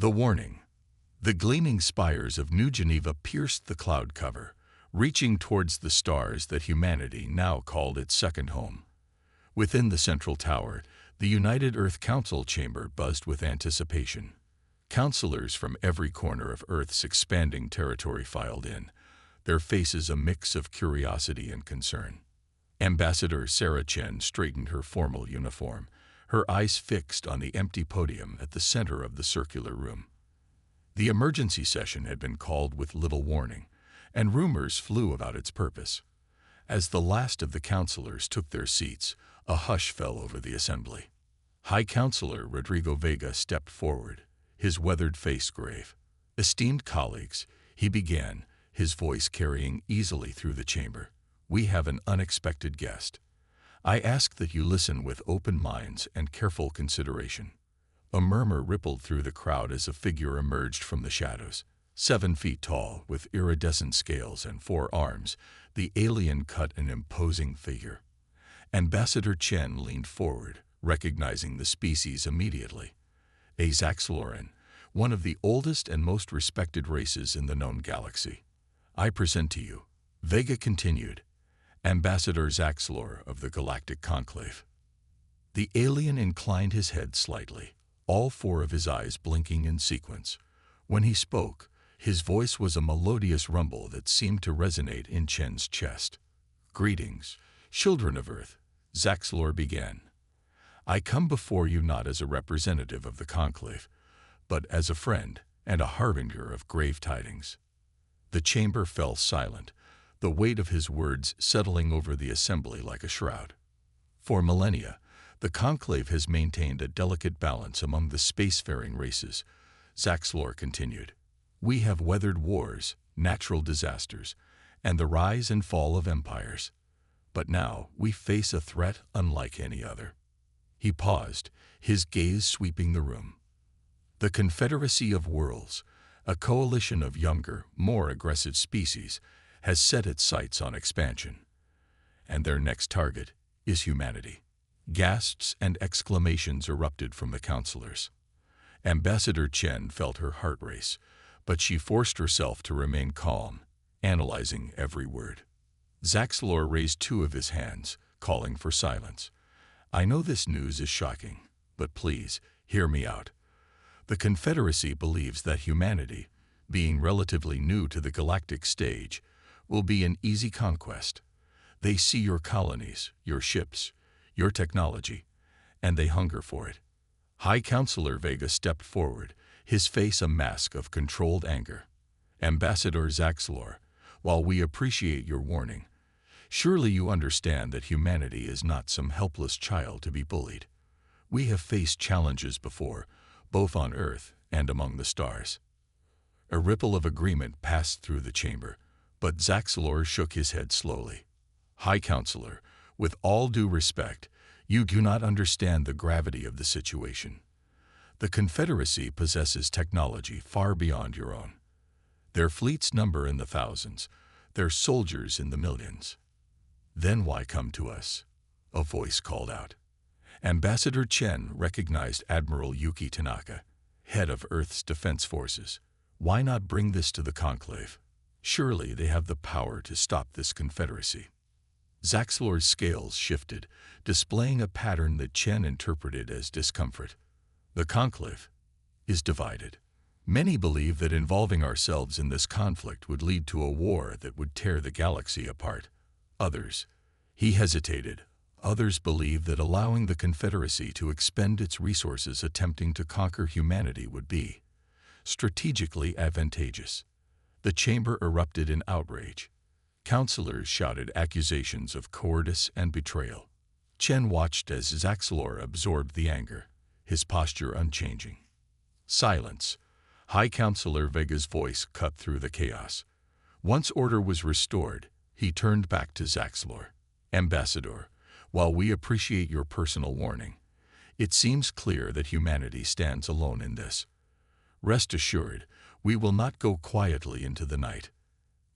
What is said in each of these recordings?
The warning. The gleaming spires of New Geneva pierced the cloud cover, reaching towards the stars that humanity now called its second home. Within the central tower, the United Earth Council chamber buzzed with anticipation. Counselors from every corner of Earth's expanding territory filed in, their faces a mix of curiosity and concern. Ambassador Sarah Chen straightened her formal uniform, her eyes fixed on the empty podium at the center of the circular room. The emergency session had been called with little warning, and rumors flew about its purpose. As the last of the counselors took their seats, a hush fell over the assembly. High Counselor Rodrigo Vega stepped forward, his weathered face grave. "Esteemed colleagues," he began, his voice carrying easily through the chamber, "we have an unexpected guest. I ask that you listen with open minds and careful consideration." A murmur rippled through the crowd as a figure emerged from the shadows. 7 feet tall, with iridescent scales and 4 arms, the alien cut an imposing figure. Ambassador Chen leaned forward, recognizing the species immediately. A Zaxloran, one of the oldest and most respected races in the known galaxy. "I present to you," Vega continued, "Ambassador Zaxlor of the Galactic Conclave." The alien inclined his head slightly, all 4 of his eyes blinking in sequence. When he spoke, his voice was a melodious rumble that seemed to resonate in Chen's chest. "Greetings, children of Earth," Zaxlor began. "I come before you not as a representative of the Conclave, but as a friend and a harbinger of grave tidings." The chamber fell silent, the weight of his words settling over the assembly like a shroud. For millennia, the Conclave has maintained a delicate balance among the spacefaring races, Zaxlor continued. "We have weathered wars, natural disasters, and the rise and fall of empires. But now we face a threat unlike any other." He paused, his gaze sweeping the room. "The Confederacy of Worlds, a coalition of younger, more aggressive species, has set its sights on expansion. And their next target is humanity." Gasps and exclamations erupted from the counselors. Ambassador Chen felt her heart race, but she forced herself to remain calm, analyzing every word. Zaxlor raised 2 of his hands, calling for silence. "I know this news is shocking, but please, hear me out. The Confederacy believes that humanity, being relatively new to the galactic stage, will be an easy conquest. They see your colonies, your ships, your technology, and they hunger for it." High Counselor Vega stepped forward, his face a mask of controlled anger. "Ambassador Zaxlor, while we appreciate your warning, surely you understand that humanity is not some helpless child to be bullied. We have faced challenges before, both on Earth and among the stars." A ripple of agreement passed through the chamber, but Zaxlor shook his head slowly. "High Counselor, with all due respect, you do not understand the gravity of the situation. The Confederacy possesses technology far beyond your own. Their fleets number in the thousands, their soldiers in the millions. Then why come to us?" a voice called out. Ambassador Chen recognized Admiral Yuki Tanaka, head of Earth's defense forces. "Why not bring this to the Conclave? Surely they have the power to stop this Confederacy." Zaxlor's scales shifted, displaying a pattern that Chen interpreted as discomfort. "The Conclave is divided. Many believe that involving ourselves in this conflict would lead to a war that would tear the galaxy apart. Others," he hesitated, "others believe that allowing the Confederacy to expend its resources attempting to conquer humanity would be strategically advantageous." The chamber erupted in outrage. Counselors shouted accusations of cowardice and betrayal. Chen watched as Zaxlor absorbed the anger, his posture unchanging. "Silence." High Counselor Vega's voice cut through the chaos. Once order was restored, he turned back to Zaxlor. "Ambassador, while we appreciate your personal warning, it seems clear that humanity stands alone in this. Rest assured, we will not go quietly into the night."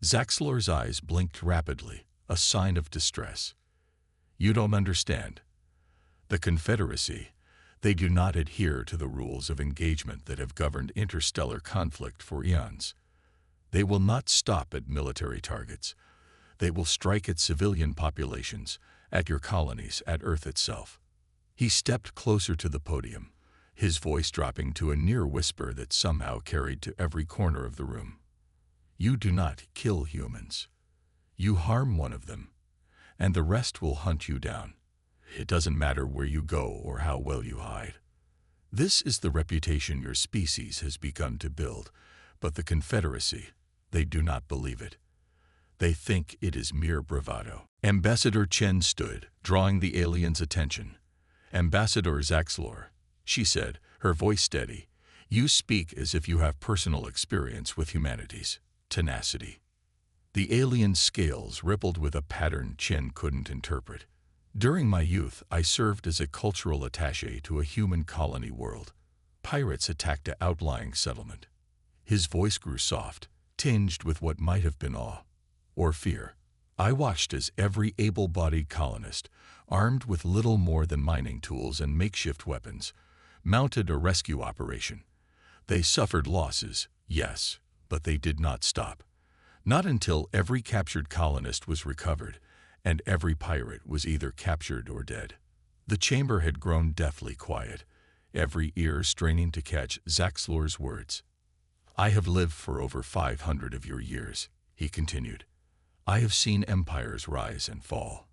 Zaxlor's eyes blinked rapidly, a sign of distress. "You don't understand. The Confederacy, They do not adhere to the rules of engagement that have governed interstellar conflict for eons. They will not stop at military targets. They will strike at civilian populations, at your colonies, at Earth itself. He stepped closer to the podium, his voice dropping to a near whisper that somehow carried to every corner of the room. You do not kill humans. You harm one of them, and the rest will hunt you down. It doesn't matter where you go or how well you hide. This is the reputation your species has begun to build, but the Confederacy, they do not believe it. They think it is mere bravado. Ambassador Chen stood, drawing the alien's attention. Ambassador Zaxlor, she said, her voice steady, you speak as if you have personal experience with humanity's tenacity. The alien's scales rippled with a pattern Chen couldn't interpret. During my youth, I served as a cultural attaché to a human colony world. Pirates attacked an outlying settlement. His voice grew soft, tinged with what might have been awe or fear. I watched as every able-bodied colonist, armed with little more than mining tools and makeshift weapons, mounted a rescue operation. They suffered losses, yes, but they did not stop. Not until every captured colonist was recovered, and every pirate was either captured or dead. The chamber had grown deathly quiet, every ear straining to catch Zaxlor's words. I have lived for over 500 of your years, he continued. I have seen empires rise and fall,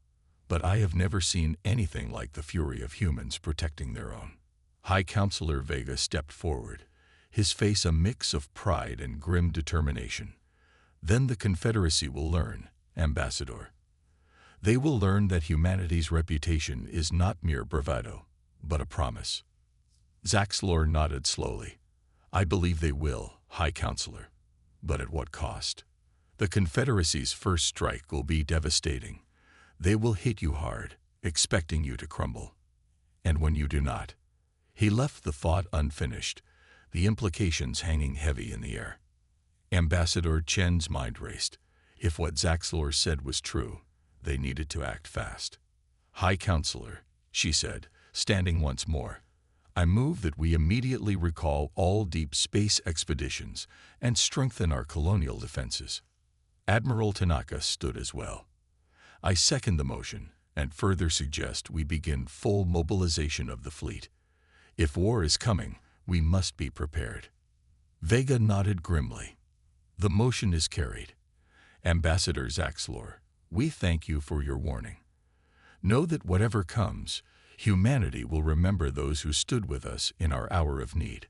but I have never seen anything like the fury of humans protecting their own. High Counselor Vega stepped forward, his face a mix of pride and grim determination. Then the Confederacy will learn, Ambassador. They will learn that humanity's reputation is not mere bravado, but a promise. Zaxlor nodded slowly. I believe they will, High Counselor. But at what cost? The Confederacy's first strike will be devastating. They will hit you hard, expecting you to crumble. And when you do not, he left the thought unfinished, the implications hanging heavy in the air. Ambassador Chen's mind raced. If what Zaxlor said was true, they needed to act fast. High Counselor, she said, standing once more, I move that we immediately recall all deep space expeditions and strengthen our colonial defenses. Admiral Tanaka stood as well. I second the motion and further suggest we begin full mobilization of the fleet. If war is coming, we must be prepared. Vega nodded grimly. The motion is carried. Ambassador Zaxlor, we thank you for your warning. Know that whatever comes, humanity will remember those who stood with us in our hour of need.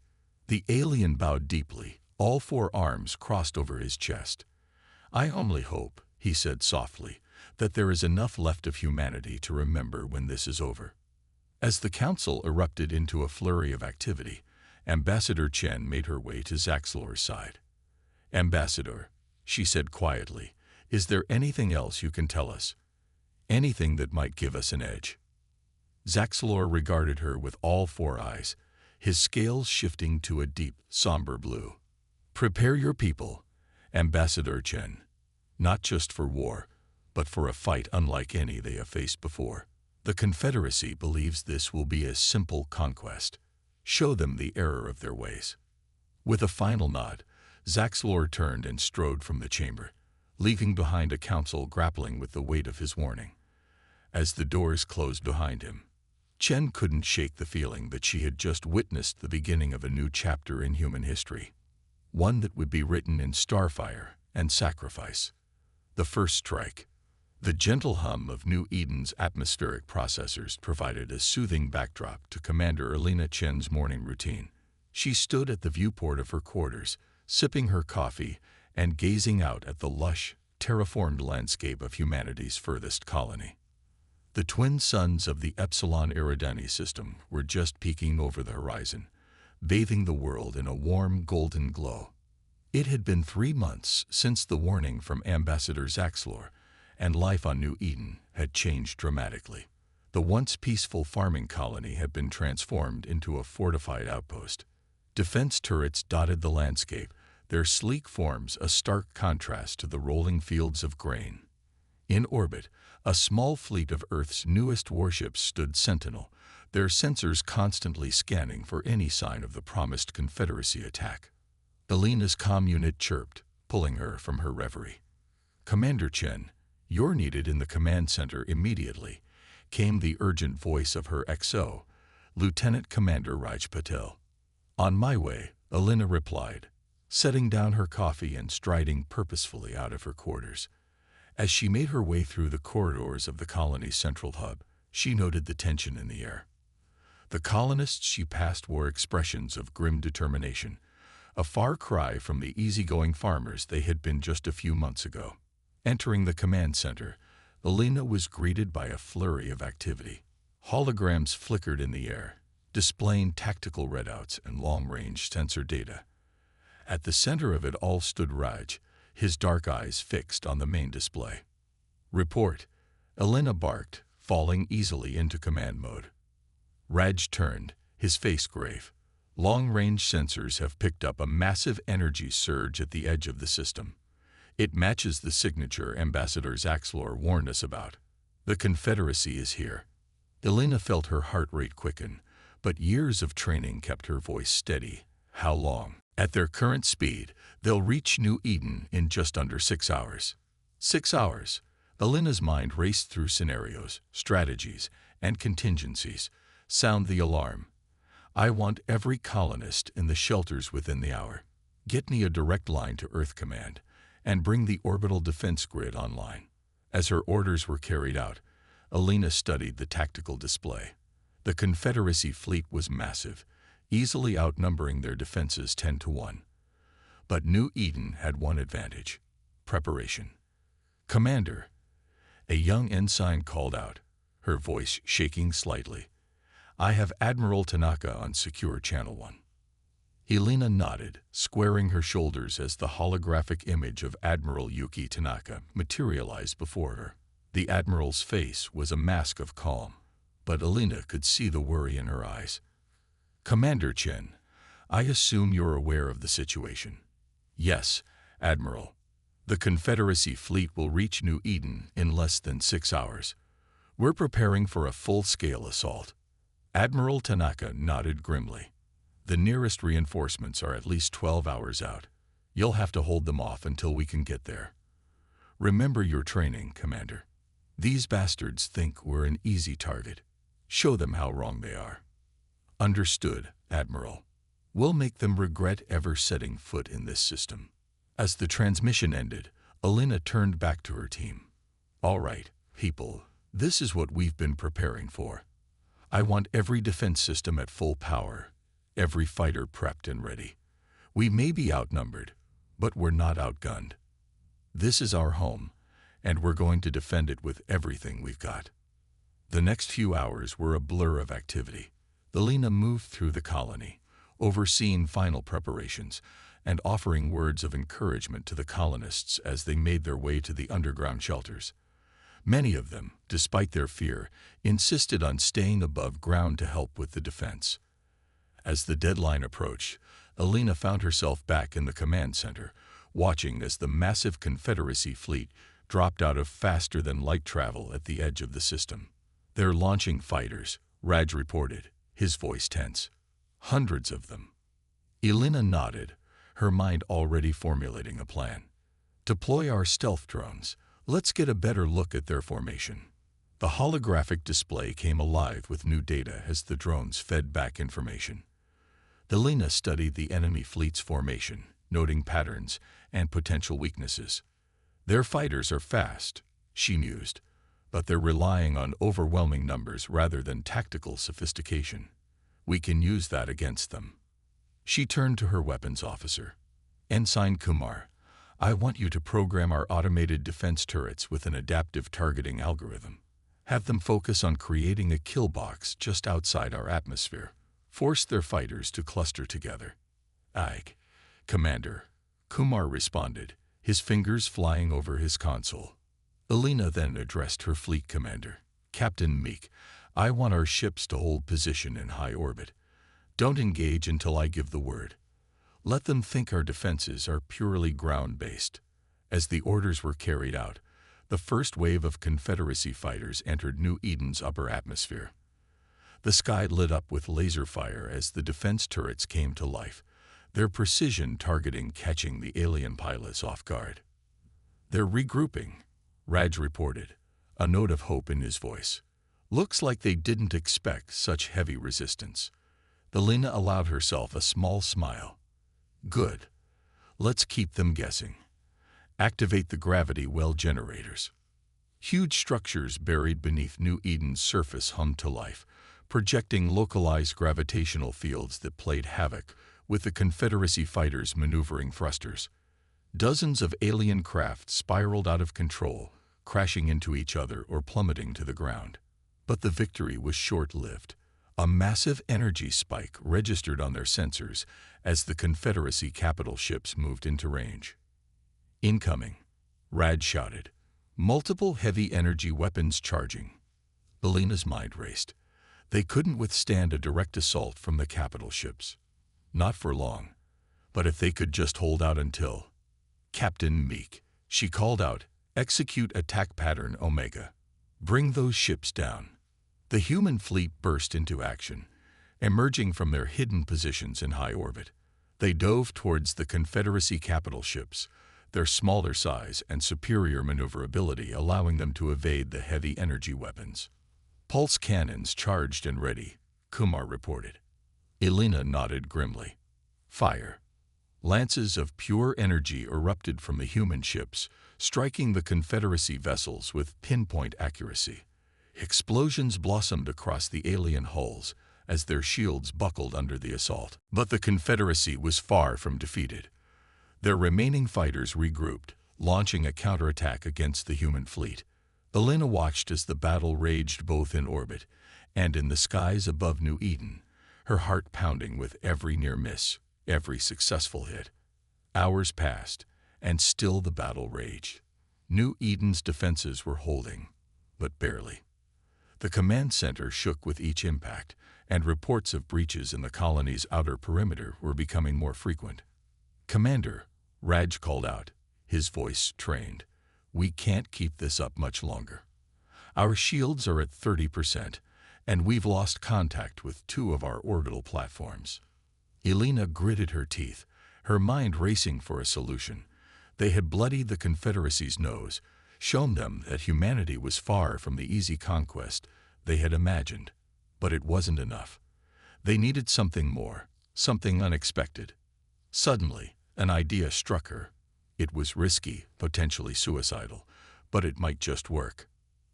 The alien bowed deeply, all four arms crossed over his chest. I only hope, he said softly, that there is enough left of humanity to remember when this is over. As the council erupted into a flurry of activity, Ambassador Chen made her way to Zaxlor's side. Ambassador, she said quietly, is there anything else you can tell us? Anything that might give us an edge? Zaxlor regarded her with all four eyes, his scales shifting to a deep, somber blue. Prepare your people, Ambassador Chen, not just for war, but for a fight unlike any they have faced before. The Confederacy believes this will be a simple conquest. Show them the error of their ways. With a final nod, Zaxlor turned and strode from the chamber, leaving behind a council grappling with the weight of his warning. As the doors closed behind him, Chen couldn't shake the feeling that she had just witnessed the beginning of a new chapter in human history, one that would be written in starfire and sacrifice. The first strike. The gentle hum of New Eden's atmospheric processors provided a soothing backdrop to Commander Elena Chen's morning routine. She stood at the viewport of her quarters, sipping her coffee and gazing out at the lush, terraformed landscape of humanity's furthest colony. The twin suns of the Epsilon Eridani system were just peeking over the horizon, bathing the world in a warm golden glow. It had been 3 months since the warning from Ambassador Zaxlor, and life on New Eden had changed dramatically. The once peaceful farming colony had been transformed into a fortified outpost. Defense turrets dotted the landscape, their sleek forms a stark contrast to the rolling fields of grain. In orbit, a small fleet of Earth's newest warships stood sentinel, their sensors constantly scanning for any sign of the promised Confederacy attack. Elena's comm unit chirped, pulling her from her reverie. "Commander Chen, you're needed in the command center immediately," came the urgent voice of her XO, Lieutenant Commander Raj Patel. "On my way," Elena replied, setting down her coffee and striding purposefully out of her quarters. As she made her way through the corridors of the colony's central hub, she noted the tension in the air. The colonists she passed wore expressions of grim determination, a far cry from the easygoing farmers they had been just a few months ago. Entering the command center, Elena was greeted by a flurry of activity. Holograms flickered in the air, displaying tactical readouts and long-range sensor data. At the center of it all stood Raj, his dark eyes fixed on the main display. "Report," Elena barked, falling easily into command mode. Raj turned, his face grave. "Long-range sensors have picked up a massive energy surge at the edge of the system. It matches the signature Ambassador Zaxlor warned us about. The Confederacy is here." Elena felt her heart rate quicken, but years of training kept her voice steady. "How long?" "At their current speed, they'll reach New Eden in just under 6 hours." 6 hours. Elena's mind raced through scenarios, strategies, and contingencies. "Sound the alarm. I want every colonist in the shelters within the hour. Get me a direct line to Earth Command, and bring the orbital defense grid online." As her orders were carried out, Elena studied the tactical display. The Confederacy fleet was massive, easily outnumbering their defenses 10-1. But New Eden had one advantage: preparation. "Commander," a young ensign called out, her voice shaking slightly, "I have Admiral Tanaka on secure Channel 1. Elena nodded, squaring her shoulders as the holographic image of Admiral Yuki Tanaka materialized before her. The Admiral's face was a mask of calm, but Elena could see the worry in her eyes. "Commander Chen, I assume you're aware of the situation." "Yes, Admiral. The Confederacy fleet will reach New Eden in less than 6 hours. We're preparing for a full-scale assault." Admiral Tanaka nodded grimly. "The nearest reinforcements are at least 12 hours out. You'll have to hold them off until we can get there. Remember your training, Commander. These bastards think we're an easy target. Show them how wrong they are." "Understood, Admiral. We'll make them regret ever setting foot in this system." As the transmission ended, Elena turned back to her team. "All right, people, this is what we've been preparing for. I want every defense system at full power, every fighter prepped and ready. We may be outnumbered, but we're not outgunned. This is our home, and we're going to defend it with everything we've got." The next few hours were a blur of activity. Elena moved through the colony, overseeing final preparations and offering words of encouragement to the colonists as they made their way to the underground shelters. Many of them, despite their fear, insisted on staying above ground to help with the defense. As the deadline approached, Elena found herself back in the command center, watching as the massive Confederacy fleet dropped out of faster-than-light travel at the edge of the system. "They're launching fighters," Raj reported, his voice tense. "Hundreds of them." Elena nodded, her mind already formulating a plan. "Deploy our stealth drones. Let's get a better look at their formation." The holographic display came alive with new data as the drones fed back information. Elena studied the enemy fleet's formation, noting patterns and potential weaknesses. "Their fighters are fast," she mused, "but they're relying on overwhelming numbers rather than tactical sophistication. We can use that against them." She turned to her weapons officer. "Ensign Kumar, I want you to program our automated defense turrets with an adaptive targeting algorithm. Have them focus on creating a kill box just outside our atmosphere. Force their fighters to cluster together." "Aye, Commander," Kumar responded, his fingers flying over his console. Elena then addressed her fleet commander. "Captain Meek, I want our ships to hold position in high orbit. Don't engage until I give the word. Let them think our defenses are purely ground-based." As the orders were carried out, the first wave of Confederacy fighters entered New Eden's upper atmosphere. The sky lit up with laser fire as the defense turrets came to life, their precision targeting catching the alien pilots off guard. "They're regrouping," Raj reported, a note of hope in his voice. "Looks like they didn't expect such heavy resistance." Elena allowed herself a small smile. "Good. Let's keep them guessing. Activate the gravity well generators." Huge structures buried beneath New Eden's surface hummed to life, projecting localized gravitational fields that played havoc with the Confederacy fighters maneuvering thrusters. Dozens of alien craft spiraled out of control, crashing into each other or plummeting to the ground. But the victory was short-lived. A massive energy spike registered on their sensors as the Confederacy capital ships moved into range. "Incoming," Raj shouted. "Multiple heavy energy weapons charging." Elena's mind raced. They couldn't withstand a direct assault from the capital ships. Not for long. But if they could just hold out until... "Captain Meek," she called out, "execute attack pattern Omega. Bring those ships down." The human fleet burst into action, emerging from their hidden positions in high orbit. They dove towards the Confederacy capital ships, their smaller size and superior maneuverability allowing them to evade the heavy energy weapons. "Pulse cannons charged and ready," Kumar reported. Elena nodded grimly. "Fire." Lances of pure energy erupted from the human ships, striking the Confederacy vessels with pinpoint accuracy. Explosions blossomed across the alien hulls as their shields buckled under the assault. But the Confederacy was far from defeated. Their remaining fighters regrouped, launching a counterattack against the human fleet. Elena watched as the battle raged both in orbit and in the skies above New Eden, her heart pounding with every near miss, every successful hit. Hours passed, and still the battle raged. New Eden's defenses were holding, but barely. The command center shook with each impact, and reports of breaches in the colony's outer perimeter were becoming more frequent. "Commander," Raj called out, his voice strained, "we can't keep this up much longer. Our shields are at 30%, and we've lost contact with 2 of our orbital platforms." Elena gritted her teeth, her mind racing for a solution. They had bloodied the Confederacy's nose, shown them that humanity was far from the easy conquest they had imagined. But it wasn't enough. They needed something more, something unexpected. Suddenly, an idea struck her. It was risky, potentially suicidal, but it might just work.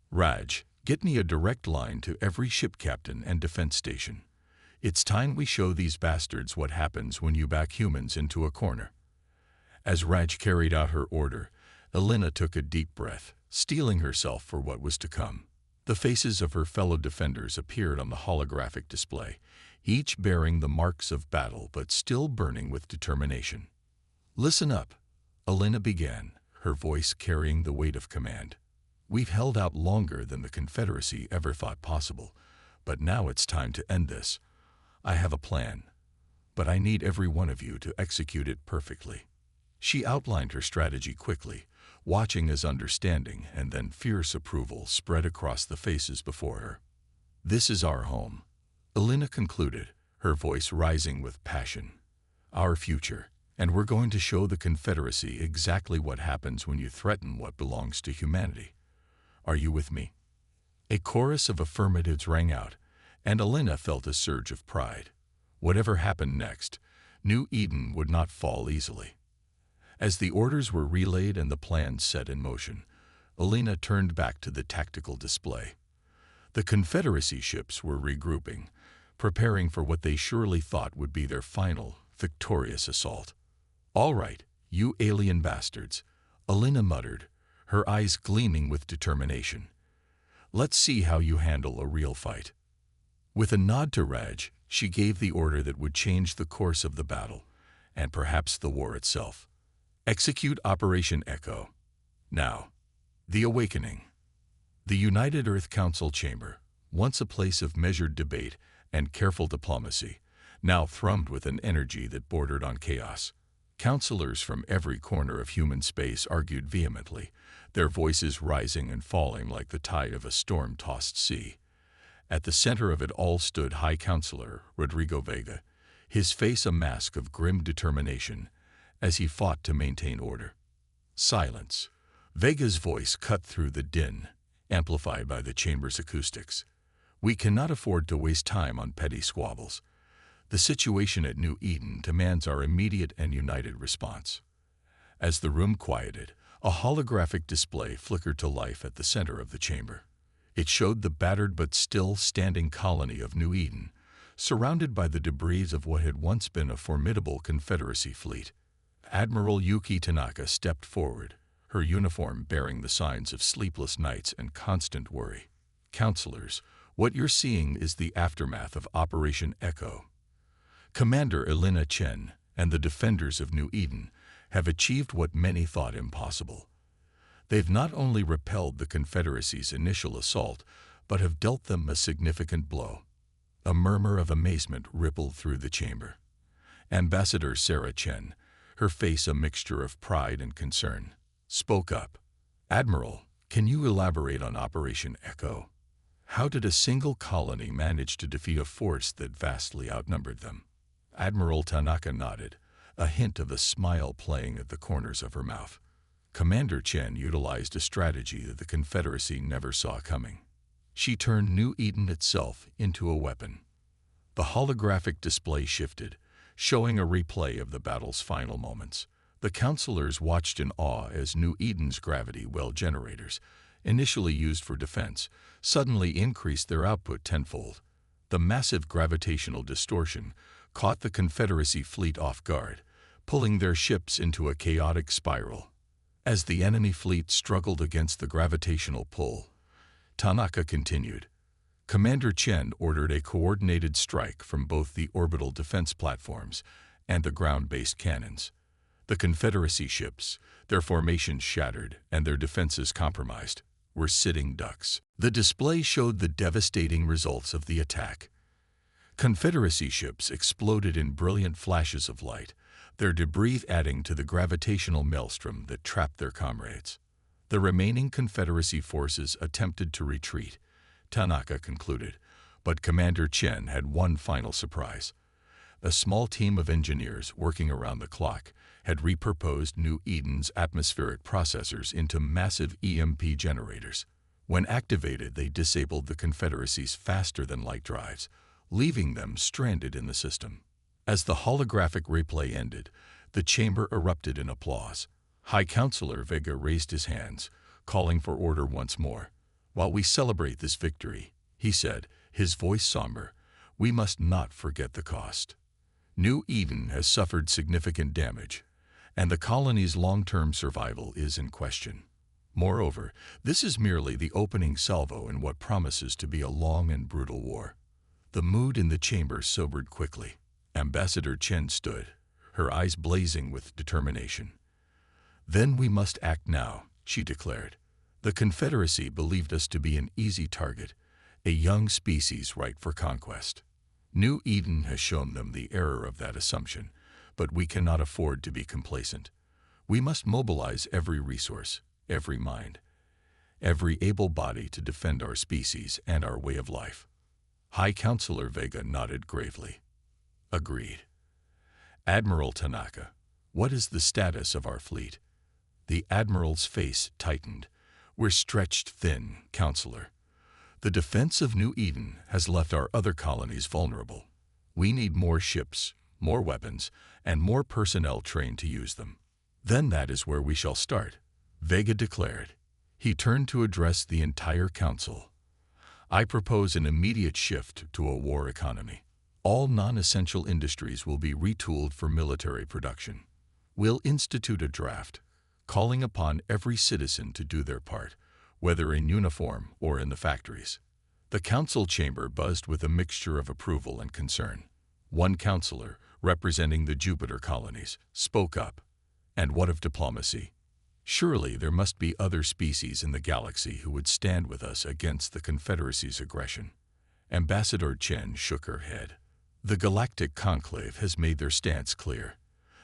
"Raj, get me a direct line to every ship captain and defense station. It's time we show these bastards what happens when you back humans into a corner." As Raj carried out her order, Elena took a deep breath, steeling herself for what was to come. The faces of her fellow defenders appeared on the holographic display, each bearing the marks of battle but still burning with determination. "Listen up," Elena began, her voice carrying the weight of command. "We've held out longer than the Confederacy ever thought possible, but now it's time to end this. I have a plan, but I need every one of you to execute it perfectly." She outlined her strategy quickly, watching as understanding and then fierce approval spread across the faces before her. "This is our home," Elena concluded, her voice rising with passion. "Our future, and we're going to show the Confederacy exactly what happens when you threaten what belongs to humanity. Are you with me?" A chorus of affirmatives rang out, and Elena felt a surge of pride. Whatever happened next, New Eden would not fall easily. As the orders were relayed and the plans set in motion, Elena turned back to the tactical display. The Confederacy ships were regrouping, preparing for what they surely thought would be their final, victorious assault. "All right, you alien bastards," Elena muttered, her eyes gleaming with determination. "Let's see how you handle a real fight." With a nod to Raj, she gave the order that would change the course of the battle, and perhaps the war itself. "Execute Operation Echo. Now." The Awakening. The United Earth Council chamber, once a place of measured debate and careful diplomacy, now thrummed with an energy that bordered on chaos. Counselors from every corner of human space argued vehemently, their voices rising and falling like the tide of a storm-tossed sea. At the center of it all stood High Counselor Rodrigo Vega, his face a mask of grim determination as he fought to maintain order. Silence. Vega's voice cut through the din, amplified by the chamber's acoustics. We cannot afford to waste time on petty squabbles. The situation at New Eden demands our immediate and united response. As the room quieted, a holographic display flickered to life at the center of the chamber. It showed the battered but still standing colony of New Eden, surrounded by the debris of what had once been a formidable Confederacy fleet. Admiral Yuki Tanaka stepped forward, her uniform bearing the signs of sleepless nights and constant worry. Counselors, what you're seeing is the aftermath of Operation Echo. Commander Elena Chen and the defenders of New Eden have achieved what many thought impossible. They've not only repelled the Confederacy's initial assault, but have dealt them a significant blow. A murmur of amazement rippled through the chamber. Ambassador Sarah Chen, her face a mixture of pride and concern, spoke up. Admiral, can you elaborate on Operation Echo? How did a single colony manage to defeat a force that vastly outnumbered them? Admiral Tanaka nodded, a hint of a smile playing at the corners of her mouth. Commander Chen utilized a strategy that the Confederacy never saw coming. She turned New Eden itself into a weapon. The holographic display shifted, showing a replay of the battle's final moments. The counselors watched in awe as New Eden's gravity well generators, initially used for defense, suddenly increased their output tenfold. The massive gravitational distortion caught the Confederacy fleet off guard, pulling their ships into a chaotic spiral. As the enemy fleet struggled against the gravitational pull, Tanaka continued. Commander Chen ordered a coordinated strike from both the orbital defense platforms and the ground-based cannons. The Confederacy ships, their formations shattered and their defenses compromised, were sitting ducks. The display showed the devastating results of the attack. Confederacy ships exploded in brilliant flashes of light, their debris adding to the gravitational maelstrom that trapped their comrades. The remaining Confederacy forces attempted to retreat, Tanaka concluded, but Commander Chen had one final surprise. A small team of engineers working around the clock had repurposed New Eden's atmospheric processors into massive EMP generators. When activated, they disabled the Confederacy's faster-than-light drives, leaving them stranded in the system. As the holographic replay ended, the chamber erupted in applause. High Counselor Vega raised his hands, calling for order once more. While we celebrate this victory, he said, his voice somber, we must not forget the cost. New Eden has suffered significant damage, and the colony's long-term survival is in question. Moreover, this is merely the opening salvo in what promises to be a long and brutal war. The mood in the chamber sobered quickly. Ambassador Chen stood, her eyes blazing with determination. Then we must act now, she declared. The Confederacy believed us to be an easy target, a young species ripe for conquest. New Eden has shown them the error of that assumption, but we cannot afford to be complacent. We must mobilize every resource, every mind, every able body to defend our species and our way of life. High Counselor Vega nodded gravely. Agreed. Admiral Tanaka, what is the status of our fleet? The Admiral's face tightened. We're stretched thin, Counselor. The defense of New Eden has left our other colonies vulnerable. We need more ships, more weapons, and more personnel trained to use them. Then that is where we shall start, Vega declared. He turned to address the entire council. I propose an immediate shift to a war economy. All non-essential industries will be retooled for military production. We'll institute a draft, calling upon every citizen to do their part, whether in uniform or in the factories. The council chamber buzzed with a mixture of approval and concern. One counselor, representing the Jupiter colonies, spoke up. And what of diplomacy? Surely there must be other species in the galaxy who would stand with us against the Confederacy's aggression. Ambassador Chen shook her head. The Galactic Conclave has made their stance clear.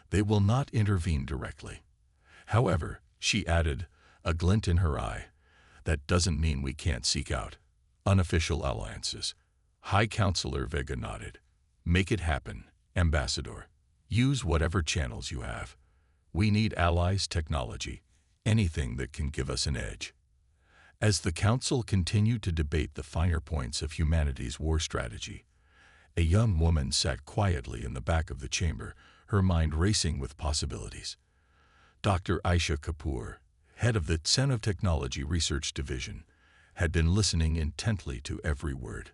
They will not intervene directly. However, she added, a glint in her eye, that doesn't mean we can't seek out Unofficial alliances. High Counselor Vega nodded. Make it happen, Ambassador. Use whatever channels you have. We need allies, technology, anything that can give us an edge. As the Council continued to debate the finer points of humanity's war strategy, a young woman sat quietly in the back of the chamber, her mind racing with possibilities. Dr. Aisha Kapoor, head of the Center of Technology Research Division, had been listening intently to every word.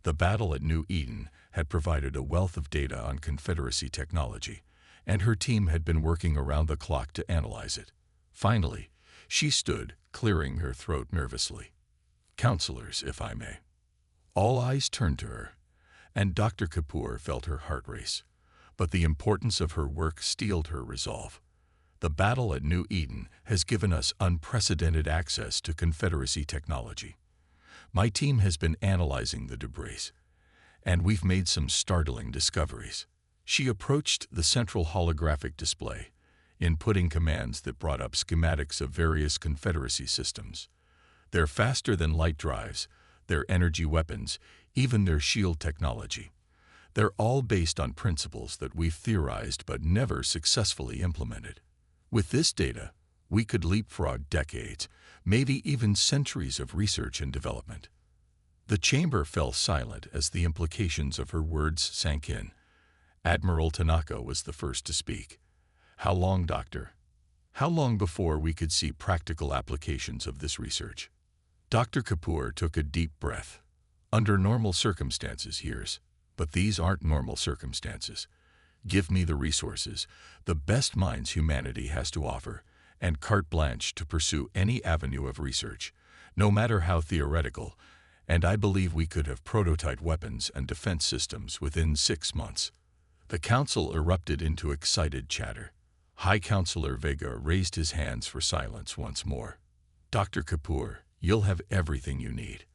The battle at New Eden had provided a wealth of data on Confederacy technology, and her team had been working around the clock to analyze it. Finally, she stood, clearing her throat nervously. Counselors, if I may. All eyes turned to her, and Dr. Kapoor felt her heart race. But the importance of her work steeled her resolve. The battle at New Eden has given us unprecedented access to Confederacy technology. My team has been analyzing the debris, and we've made some startling discoveries. She approached the central holographic display, inputting commands that brought up schematics of various Confederacy systems. Their faster-than-light drives, their energy weapons, even their shield technology. They're all based on principles that we've theorized but never successfully implemented. With this data, we could leapfrog decades, maybe even centuries of research and development. The chamber fell silent as the implications of her words sank in. Admiral Tanaka was the first to speak. How long, Doctor? How long before we could see practical applications of this research? Dr. Kapoor took a deep breath. Under normal circumstances, years. But these aren't normal circumstances. Give me the resources, the best minds humanity has to offer, and carte blanche to pursue any avenue of research, no matter how theoretical, and I believe we could have prototyped weapons and defense systems within 6 months. The Council erupted into excited chatter. High Counselor Vega raised his hands for silence once more. Dr. Kapoor, you'll have everything you need.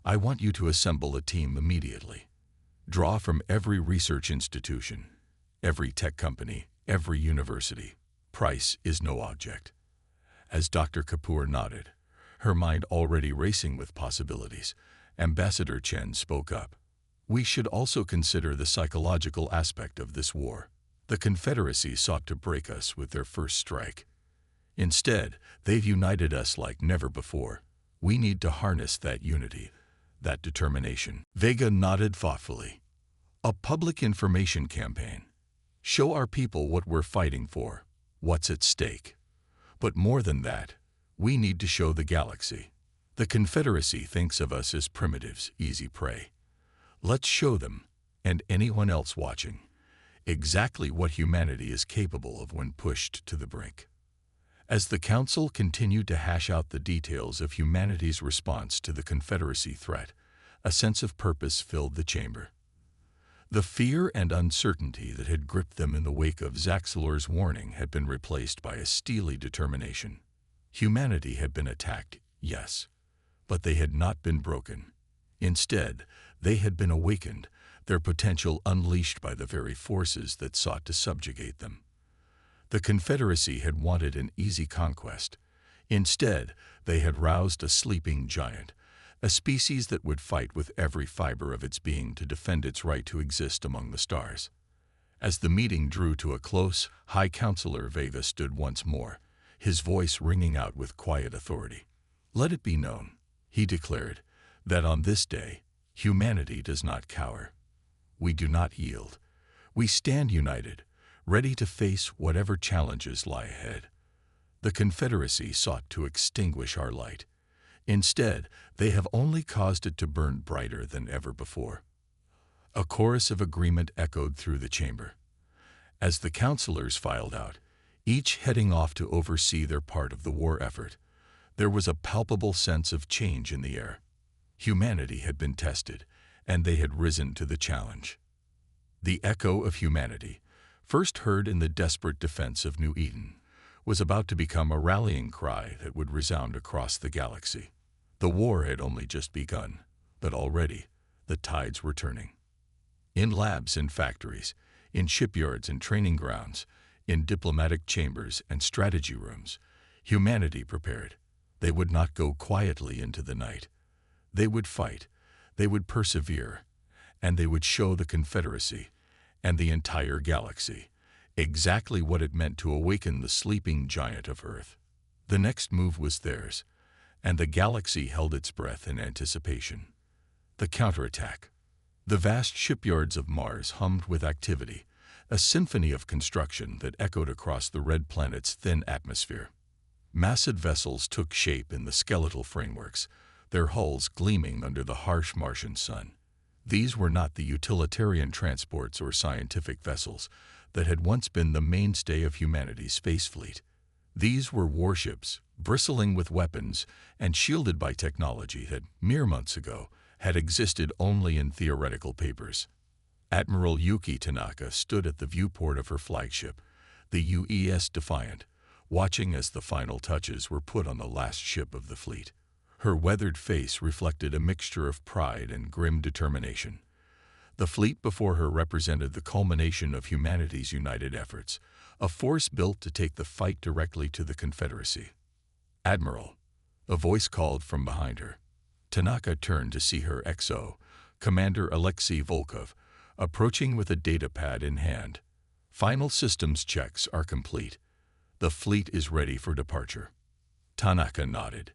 I want you to assemble a team immediately. Draw from every research institution, every tech company, every university. Price is no object. As Dr. Kapoor nodded, her mind already racing with possibilities, Ambassador Chen spoke up. We should also consider the psychological aspect of this war. The Confederacy sought to break us with their first strike. Instead, they've united us like never before. We need to harness that unity, that determination. Vega nodded thoughtfully. A public information campaign. Show our people what we're fighting for, what's at stake. But more than that, we need to show the galaxy. The Confederacy thinks of us as primitives, easy prey. Let's show them, and anyone else watching, exactly what humanity is capable of when pushed to the brink. As the Council continued to hash out the details of humanity's response to the Confederacy threat, a sense of purpose filled the chamber. The fear and uncertainty that had gripped them in the wake of Zaxelor's warning had been replaced by a steely determination. Humanity had been attacked, yes, but they had not been broken. Instead, they had been awakened, their potential unleashed by the very forces that sought to subjugate them. The Confederacy had wanted an easy conquest. Instead, they had roused a sleeping giant, a species that would fight with every fiber of its being to defend its right to exist among the stars. As the meeting drew to a close, High Counselor Vega stood once more, his voice ringing out with quiet authority. Let it be known, he declared, that on this day, humanity does not cower. We do not yield. We stand united, ready to face whatever challenges lie ahead. The Confederacy sought to extinguish our light. Instead, they have only caused it to burn brighter than ever before. A chorus of agreement echoed through the chamber. As the counselors filed out, each heading off to oversee their part of the war effort, there was a palpable sense of change in the air. Humanity had been tested, and they had risen to the challenge. The echo of humanity, first heard in the desperate defense of New Eden, was about to become a rallying cry that would resound across the galaxy. The war had only just begun, but already the tides were turning. In labs and factories, in shipyards and training grounds, in diplomatic chambers and strategy rooms, humanity prepared. They would not go quietly into the night. They would fight, they would persevere, and they would show the Confederacy and the entire galaxy exactly what it meant to awaken the sleeping giant of Earth. The next move was theirs, and the galaxy held its breath in anticipation. The counterattack. The vast shipyards of Mars hummed with activity, a symphony of construction that echoed across the red planet's thin atmosphere. Massive vessels took shape in the skeletal frameworks, their hulls gleaming under the harsh Martian sun. These were not the utilitarian transports or scientific vessels that had once been the mainstay of humanity's space fleet. These were warships, bristling with weapons and shielded by technology that, mere months ago, had existed only in theoretical papers. Admiral Yuki Tanaka stood at the viewport of her flagship, the UES Defiant, watching as the final touches were put on the last ship of the fleet. Her weathered face reflected a mixture of pride and grim determination. The fleet before her represented the culmination of humanity's united efforts, a force built to take the fight directly to the Confederacy. "Admiral," a voice called from behind her. Tanaka turned to see her XO, Commander Alexei Volkov, approaching with a data pad in hand. "Final systems checks are complete. The fleet is ready for departure." Tanaka nodded,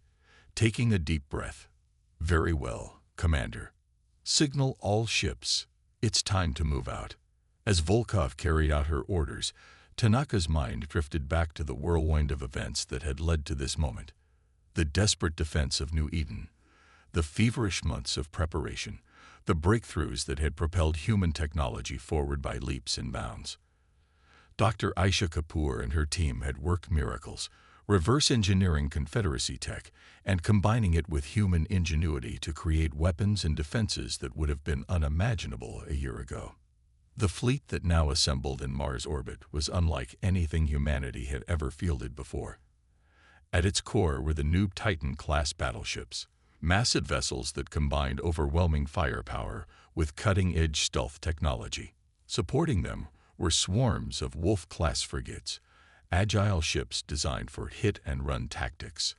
taking a deep breath. "Very well, Commander. Signal all ships. It's time to move out." As Volkov carried out her orders, Tanaka's mind drifted back to the whirlwind of events that had led to this moment. The desperate defense of New Eden, the feverish months of preparation, the breakthroughs that had propelled human technology forward by leaps and bounds. Dr. Aisha Kapoor and her team had worked miracles, reverse engineering Confederacy tech and combining it with human ingenuity to create weapons and defenses that would have been unimaginable a year ago. The fleet that now assembled in Mars orbit was unlike anything humanity had ever fielded before. At its core were the new Titan-class battleships, massive vessels that combined overwhelming firepower with cutting-edge stealth technology. Supporting them were swarms of Wolf-class frigates, agile ships designed for hit-and-run tactics.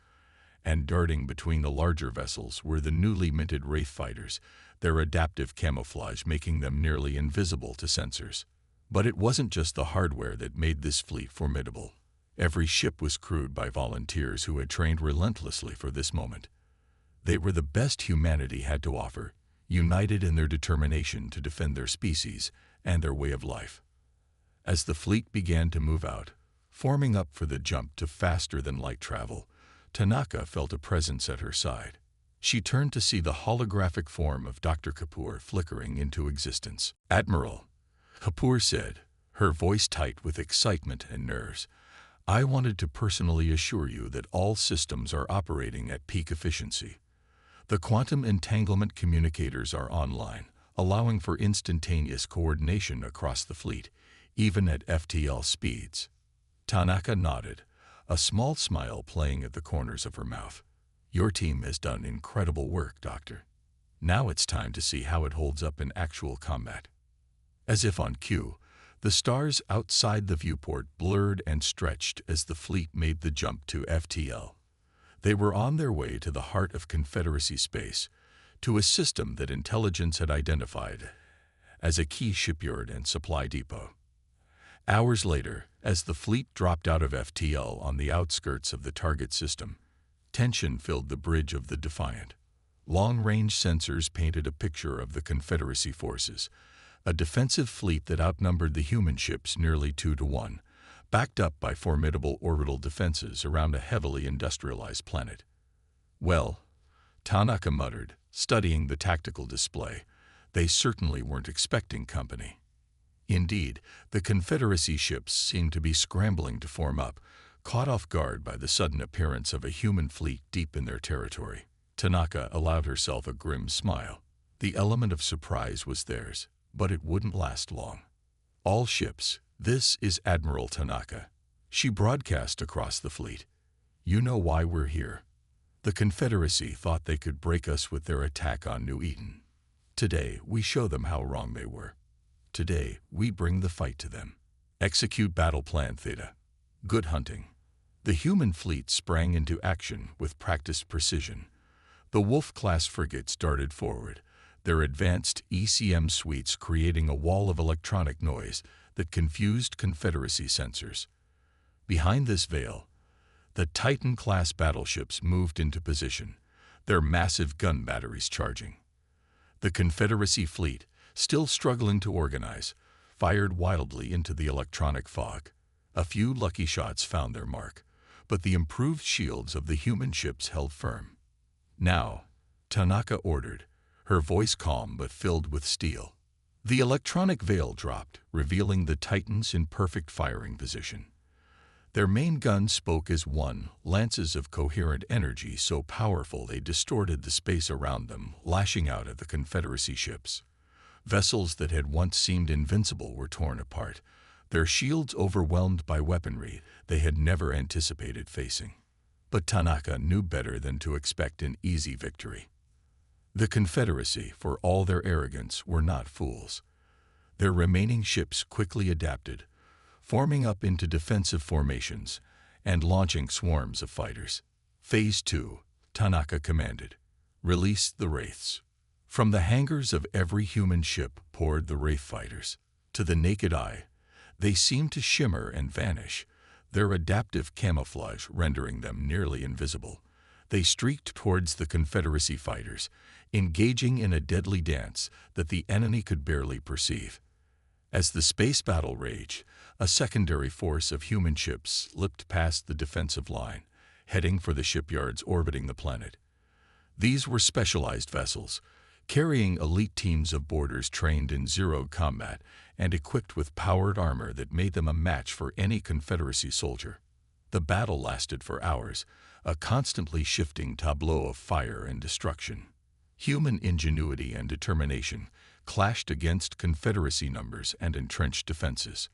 And darting between the larger vessels were the newly minted Wraith fighters, their adaptive camouflage making them nearly invisible to sensors. But it wasn't just the hardware that made this fleet formidable. Every ship was crewed by volunteers who had trained relentlessly for this moment. They were the best humanity had to offer, united in their determination to defend their species and their way of life. As the fleet began to move out, forming up for the jump to faster-than-light travel, Tanaka felt a presence at her side. She turned to see the holographic form of Dr. Kapoor flickering into existence. "Admiral," Kapoor said, her voice tight with excitement and nerves, "I wanted to personally assure you that all systems are operating at peak efficiency. The quantum entanglement communicators are online, allowing for instantaneous coordination across the fleet, even at FTL speeds." Tanaka nodded, a small smile playing at the corners of her mouth. "Your team has done incredible work, Doctor. Now it's time to see how it holds up in actual combat." As if on cue, the stars outside the viewport blurred and stretched as the fleet made the jump to FTL. They were on their way to the heart of Confederacy space, to a system that intelligence had identified as a key shipyard and supply depot. Hours later, as the fleet dropped out of FTL on the outskirts of the target system, tension filled the bridge of the Defiant. Long-range sensors painted a picture of the Confederacy forces, a defensive fleet that outnumbered the human ships nearly 2-1, backed up by formidable orbital defenses around a heavily industrialized planet. "Well," Tanaka muttered, studying the tactical display, "they certainly weren't expecting company." Indeed, the Confederacy ships seemed to be scrambling to form up, caught off guard by the sudden appearance of a human fleet deep in their territory. Tanaka allowed herself a grim smile. The element of surprise was theirs, but it wouldn't last long. "All ships, this is Admiral Tanaka." She broadcast across the fleet. "You know why we're here. The Confederacy thought they could break us with their attack on New Eden. Today, we show them how wrong they were. Today, we bring the fight to them. Execute Battle Plan Theta. Good hunting." The human fleet sprang into action with practiced precision. The Wolf-class frigates darted forward, their advanced ECM suites creating a wall of electronic noise that confused Confederacy sensors. Behind this veil, the Titan-class battleships moved into position, their massive gun batteries charging. The Confederacy fleet, still struggling to organize, fired wildly into the electronic fog. A few lucky shots found their mark, but the improved shields of the human ships held firm. "Now," Tanaka ordered, her voice calm but filled with steel. The electronic veil dropped, revealing the Titans in perfect firing position. Their main guns spoke as one, lances of coherent energy so powerful they distorted the space around them, lashing out at the Confederacy ships. Vessels that had once seemed invincible were torn apart, their shields overwhelmed by weaponry they had never anticipated facing. But Tanaka knew better than to expect an easy victory. The Confederacy, for all their arrogance, were not fools. Their remaining ships quickly adapted, forming up into defensive formations and launching swarms of fighters. Phase 2, Tanaka commanded. Release the Wraiths. From the hangars of every human ship poured the Wraith fighters. To the naked eye, they seemed to shimmer and vanish, their adaptive camouflage rendering them nearly invisible. They streaked towards the Confederacy fighters, engaging in a deadly dance that the enemy could barely perceive. As the space battle raged, a secondary force of human ships slipped past the defensive line, heading for the shipyards orbiting the planet. These were specialized vessels, carrying elite teams of boarders trained in zero combat and equipped with powered armor that made them a match for any Confederacy soldier. The battle lasted for hours, a constantly shifting tableau of fire and destruction. Human ingenuity and determination clashed against Confederacy numbers and entrenched defenses.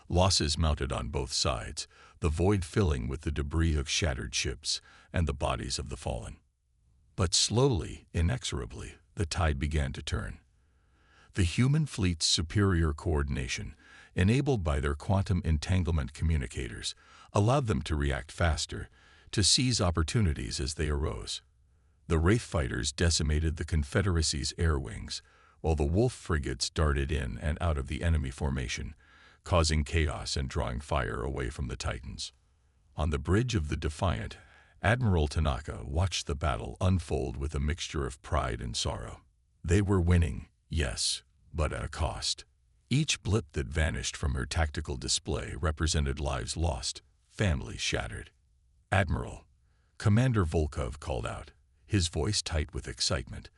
Losses mounted on both sides, the void filling with the debris of shattered ships and the bodies of the fallen. But slowly, inexorably, the tide began to turn. The human fleet's superior coordination, enabled by their quantum entanglement communicators, allowed them to react faster, to seize opportunities as they arose. The Wraith fighters decimated the Confederacy's air wings, while the Wolf frigates darted in and out of the enemy formation, causing chaos and drawing fire away from the Titans. On the bridge of the Defiant, Admiral Tanaka watched the battle unfold with a mixture of pride and sorrow. They were winning, yes, but at a cost. Each blip that vanished from her tactical display represented lives lost, families shattered. "Admiral," Commander Volkov called out, his voice tight with excitement.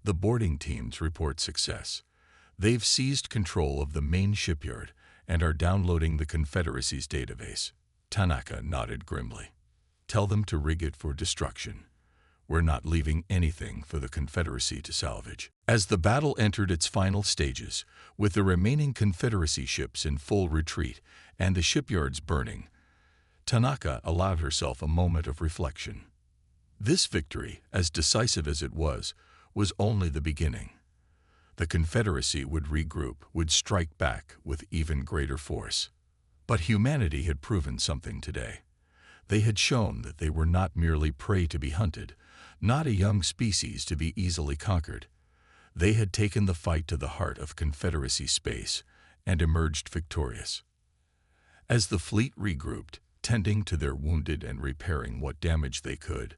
"The boarding teams report success. They've seized control of the main shipyard and are downloading the Confederacy's database." Tanaka nodded grimly. "Tell them to rig it for destruction. We're not leaving anything for the Confederacy to salvage." As the battle entered its final stages, with the remaining Confederacy ships in full retreat and the shipyards burning, Tanaka allowed herself a moment of reflection. This victory, as decisive as it was only the beginning. The Confederacy would regroup, would strike back with even greater force. But humanity had proven something today. They had shown that they were not merely prey to be hunted, not a young species to be easily conquered. They had taken the fight to the heart of Confederacy space and emerged victorious. As the fleet regrouped, tending to their wounded and repairing what damage they could,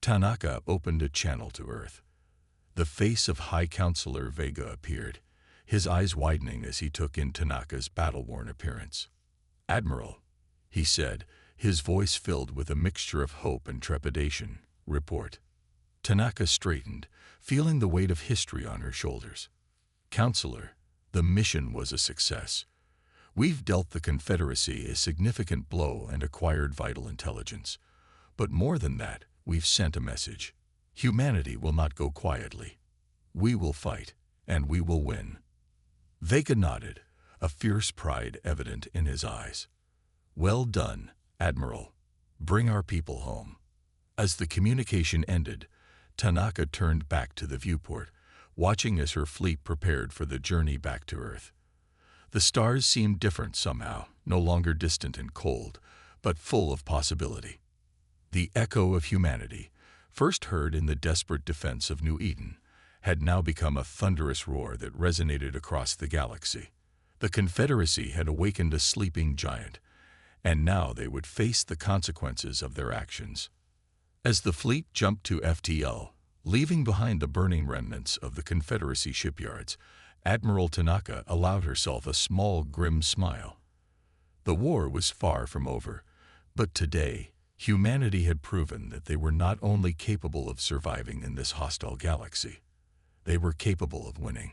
Tanaka opened a channel to Earth. The face of High Counselor Vega appeared, his eyes widening as he took in Tanaka's battle-worn appearance. "Admiral," he said, his voice filled with a mixture of hope and trepidation, "report." Tanaka straightened, feeling the weight of history on her shoulders. "Counselor, the mission was a success. We've dealt the Confederacy a significant blow and acquired vital intelligence. But more than that, we've sent a message. Humanity will not go quietly. We will fight, and we will win." Vega nodded, a fierce pride evident in his eyes. "Well done, Admiral. Bring our people home." As the communication ended, Tanaka turned back to the viewport, watching as her fleet prepared for the journey back to Earth. The stars seemed different somehow, no longer distant and cold, but full of possibility. The echo of humanity, first heard in the desperate defense of New Eden, had now become a thunderous roar that resonated across the galaxy. The Confederacy had awakened a sleeping giant, and now they would face the consequences of their actions. As the fleet jumped to FTL, leaving behind the burning remnants of the Confederacy shipyards, Admiral Tanaka allowed herself a small, grim smile. The war was far from over, but today, humanity had proven that they were not only capable of surviving in this hostile galaxy, they were capable of winning.